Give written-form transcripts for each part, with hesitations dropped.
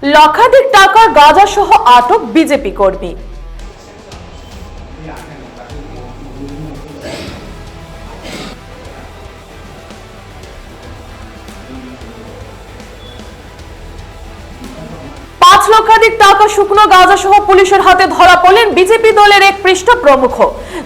লক্ষাধিক টাকার গাঁজা সহ আটক বিজেপি কর্মী। লক্ষাধিক টাকা শুকনো গাঁজা সহ পুলিশের হাতে ধরা পড়লেন বিজেপি দলের এক পৃষ্ঠ প্রমুখ।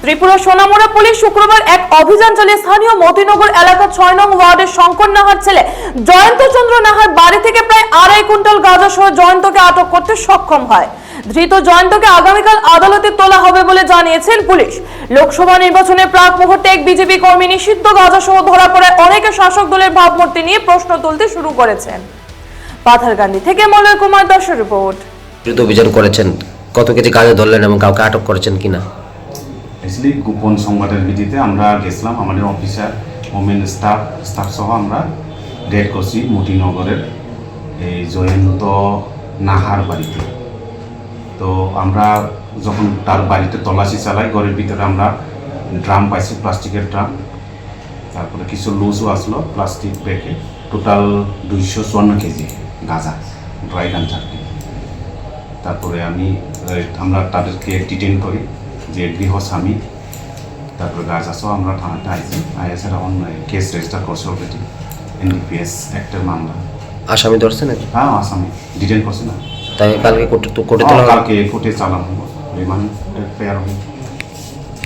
ত্রিপুরা সোনামুড়া পুলিশ শুক্রবার এক অভিযান চালিয়ে স্থানীয় মতিনগর এলাকা 6 নং ওয়ার্ডের শঙ্কর নাহার ছেলে জয়ন্ত চন্দ্র নাহার বাড়ি থেকে প্রায় 2.5 কুইন্টাল গাঁজা সহ জয়ন্তকে আটক করতে সক্ষম হয়। ধৃত জয়ন্তকে আগামীকাল আদালতে তোলা হবে বলে জানিয়েছেন পুলিশ। লোকসভা নির্বাচনের প্রাক মুহূর্তে এক বিজেপি কর্মী নিষিদ্ধ গাঁজা সহ ধরা পড়ায় অনেকে শাসক দলের ভাবমূর্তি নিয়ে প্রশ্ন তুলতে শুরু করেছেন। পাথারকান্দি থেকে মলয় কুমার দাসের রিপোর্ট। অভিযান করেছেন, কত কেজি গাঁজা ধরলেন এবং কাউকে আটক করেছেন কিনা? অ্যাকচুয়ালি গোপন সংবাদের ভিত্তিতে আমরা গেছিলাম, আমাদের অফিসার ওমেন স্টাফ সহ আমরা রেড করছি মতিনগরের এই জয়ন্ত নাহার বাড়িতে। তো আমরা যখন তার বাড়িতে তল্লাশি চালাই, ঘরের ভিতরে আমরা ড্রাম পাইছি, প্লাস্টিকের ড্রাম, তারপরে কিছু লুজও আসলো প্লাস্টিক ব্যাগে, টোটাল 254 কেজি গাঁজা, ড্রাই গাঁজা। তারপরে আমরা তাদেরকে ডিটেইন করি, যে গৃহস্বামী, তারপরে গাঁজা সহ আমরা থানাতে আইছি, আইএসএর এখন কেস রেজিস্টার করছে অলরেডি, এনডিপিএস অ্যাক্টের মামলা। আসামি ধরছে নাকি? হ্যাঁ, আসামি ডিটেইন করছে না, তাই কালকে কোর্টে তোলা, কালকে কোর্টে চালানো হবো, রিমান্ড পেয়ার হবে।